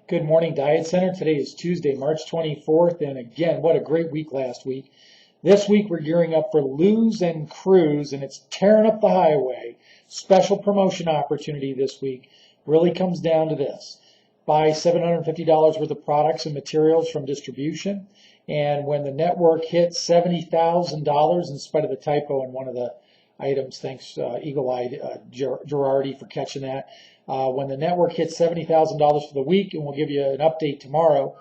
Good morning, Diet Center. Today is Tuesday, March 24th, and again, what a great week last week. This week we're gearing up for Lose and Cruise, and it's tearing up the highway. Special promotion opportunity this week really comes down to this. Buy $750 worth of products and materials from distribution, and when the network hits $70,000, in spite of the typo in one of the items, thanks Eagle-Eyed Girardi for catching that. When the network hits $70,000 for the week, and we'll give you an update tomorrow,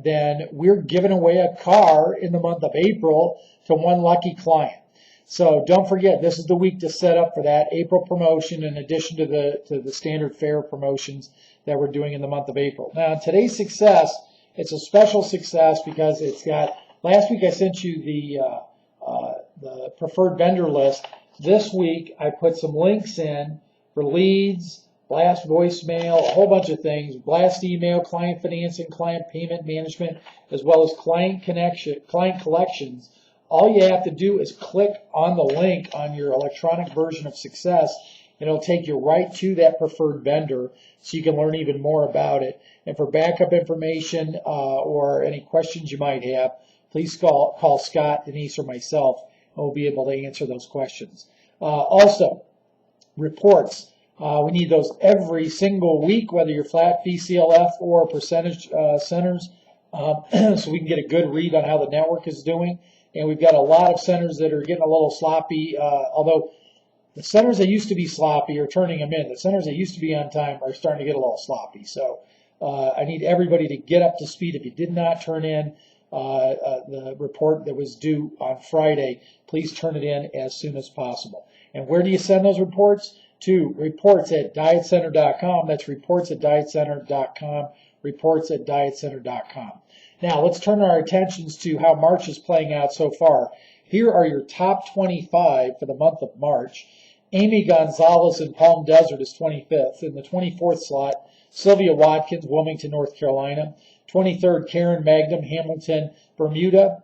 then we're giving away a car in the month of April to one lucky client. So don't forget, this is the week to set up for that April promotion in addition to the standard fare promotions that we're doing in the month of April. Now, today's success, it's a special success because it's got, last week I sent you the preferred vendor list. This week I put some links in for leads, blast voicemail, a whole bunch of things, blast email, client financing, client payment management, as well as client collections. All you have to do is click on the link on your electronic version of Success, and it'll take you right to that preferred vendor so you can learn even more about it. And for backup information or any questions you might have, please call Scott, Denise, or myself, and we'll be able to answer those questions. Also, reports. We need those every single week, whether you're flat fee CLF or percentage centers, so we can get a good read on how the network is doing. And we've got a lot of centers that are getting a little sloppy, although the centers that used to be sloppy are turning them in. The centers that used to be on time are starting to get a little sloppy. So I need everybody to get up to speed. If you did not turn in the report that was due on Friday, please turn it in as soon as possible. And where do you send those reports? To reports@dietcenter.com. That's reports@dietcenter.com. Reports@dietcenter.com. Now let's turn our attentions to how March is playing out so far. Here are your top 25 for the month of March. Amy Gonzalez in Palm Desert is 25th. In the 24th slot, Sylvia Watkins, Wilmington, North Carolina. 23rd, Karen Magnum, Hamilton, Bermuda.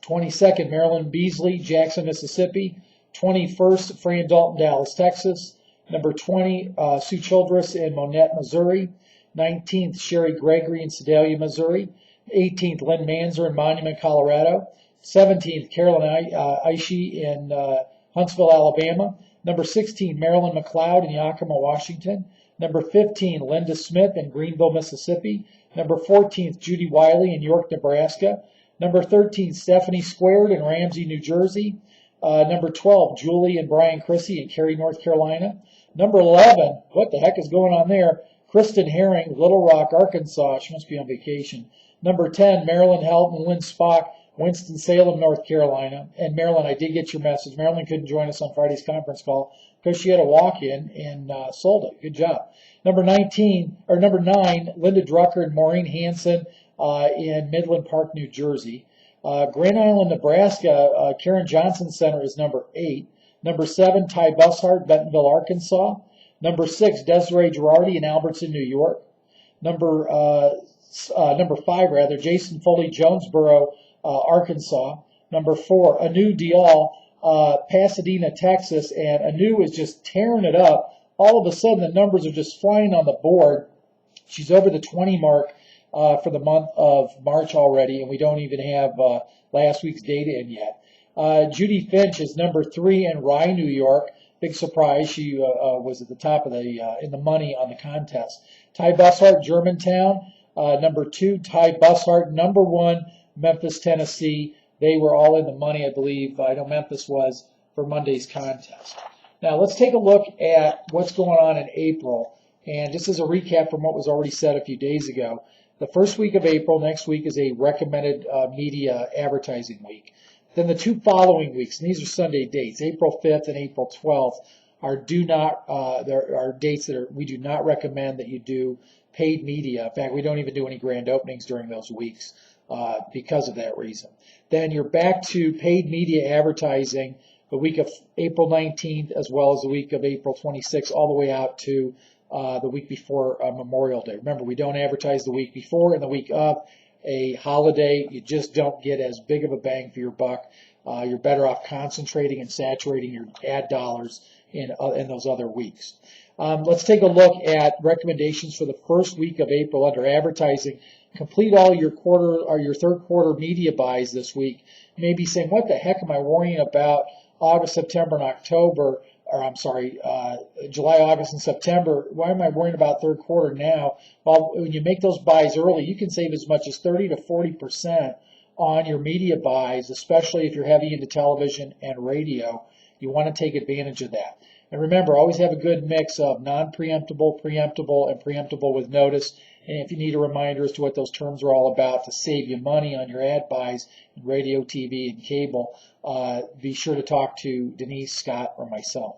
22nd, Marilyn Beasley, Jackson, Mississippi. 21st, Fran Dalton, Dallas, Texas. Number 20, Sue Childress in Monette, Missouri. 19th, Sherry Gregory in Sedalia, Missouri. 18th, Lynn Manzer in Monument, Colorado. 17th, Carolyn Aishi in Huntsville, Alabama. Number 16, Marilyn McLeod in Yakima, Washington. Number 15, Linda Smith in Greenville, Mississippi. Number 14th, Judy Wiley in York, Nebraska. Number 13, Stephanie Squared in Ramsey, New Jersey. Number 12, Julie and Brian Chrissy in Cary, North Carolina. Number 11, what the heck is going on there? Kristen Herring, Little Rock, Arkansas. She must be on vacation. Number 10, Marilyn Helton and Lynn Spock, Winston-Salem, North Carolina. And Marilyn, I did get your message. Marilyn couldn't join us on Friday's conference call because she had a walk-in and sold it. Good job. Number 9, Linda Drucker and Maureen Hansen in Midland Park, New Jersey. Grand Island, Nebraska, Karen Johnson Center is number 8. Number 7, Ty Bushart, Bentonville, Arkansas. Number 6, Desiree Girardi in Albertson, New York. Number 5, Jason Foley, Jonesboro, Arkansas. Number 4, Anu Dial, Pasadena, Texas. And Anu is just tearing it up. All of a sudden, the numbers are just flying on the board. She's over the 20 mark for the month of March already, and we don't even have last week's data in yet. Judy Finch is number 3 in Rye, New York. Big surprise. She was at the top of in the money on the contest. Ty Bushart, Germantown. Number 2, Ty Bushart. Number 1, Memphis, Tennessee. They were all in the money, I believe. I know Memphis was for Monday's contest. Now let's take a look at what's going on in April. And just as a recap from what was already said a few days ago, the first week of April, next week, is a recommended media advertising week. Then the 2 following weeks, and these are Sunday dates, April 5th and April 12th, there are dates that we do not recommend that you do paid media. In fact, we don't even do any grand openings during those weeks because of that reason. Then you're back to paid media advertising the week of April 19th as well as the week of April 26th, all the way out to the week before Memorial Day. Remember, we don't advertise the week before and the week of a holiday. You just don't get as big of a bang for your buck. You're better off concentrating and saturating your ad dollars in those other weeks. Let's take a look at recommendations for the first week of April under advertising. Complete all your quarter or your third quarter media buys this week. You may be saying, what the heck am I worrying about August, September, and October? Or I'm sorry, July, August, and September. Why am I worrying about third quarter now? Well, when you make those buys early, you can save as much as 30 to 40% on your media buys, especially if you're heavy into television and radio. You want to take advantage of that. And remember, always have a good mix of non-preemptible, preemptible, and preemptible with notice. And if you need a reminder as to what those terms are all about to save you money on your ad buys in radio, TV, and cable, be sure to talk to Denise, Scott, or myself.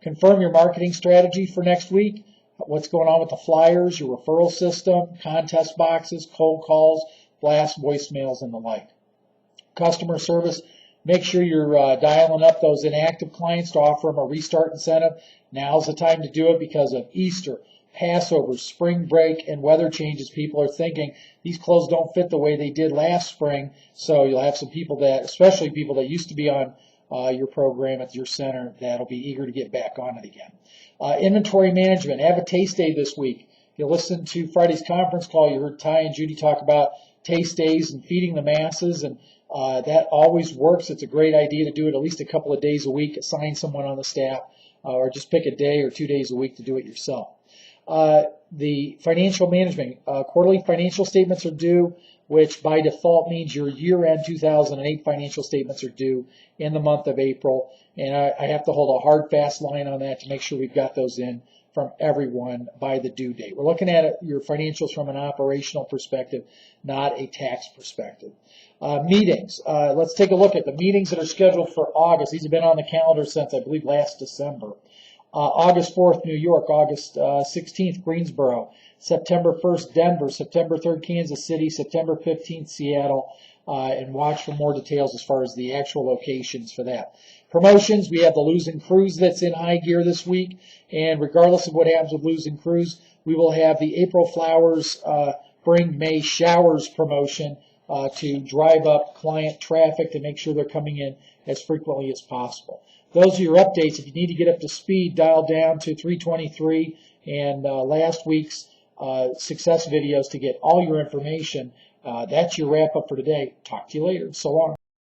Confirm your marketing strategy for next week. What's going on with the flyers, your referral system, contest boxes, cold calls, blast voicemails, and the like. Customer service. Make sure you're dialing up those inactive clients to offer them a restart incentive. Now's the time to do it because of Easter, Passover, spring break, and weather changes. People are thinking these clothes don't fit the way they did last spring, so you'll have some people that, especially people that used to be on your program at your center, that'll be eager to get back on it again. Inventory management. Have a taste day this week. If you listen to Friday's conference call, you heard Ty and Judy talk about taste days and feeding the masses, and that always works. It's a great idea to do it at least a couple of days a week. Assign someone on the staff, or just pick a day or 2 days a week to do it yourself. The financial management. Quarterly financial statements are due, which by default means your year-end 2008 financial statements are due in the month of April. And I have to hold a hard, fast line on that to make sure we've got those in from everyone by the due date. We're looking at your financials from an operational perspective, not a tax perspective. Meetings. Let's take a look at the meetings that are scheduled for August. These have been on the calendar since, I believe, last December. August 4th, New York. August 16th, Greensboro. September 1st, Denver. September 3rd, Kansas City. September 15th, Seattle. And watch for more details as far as the actual locations for that. Promotions, we have the Lose and Cruise that's in high gear this week. And regardless of what happens with Lose and Cruise, we will have the April Flowers Bring May Showers promotion to drive up client traffic to make sure they're coming in as frequently as possible. Those are your updates. If you need to get up to speed, dial down to 323 and last week's success videos to get all your information. That's your wrap up for today. Talk to you later. So long.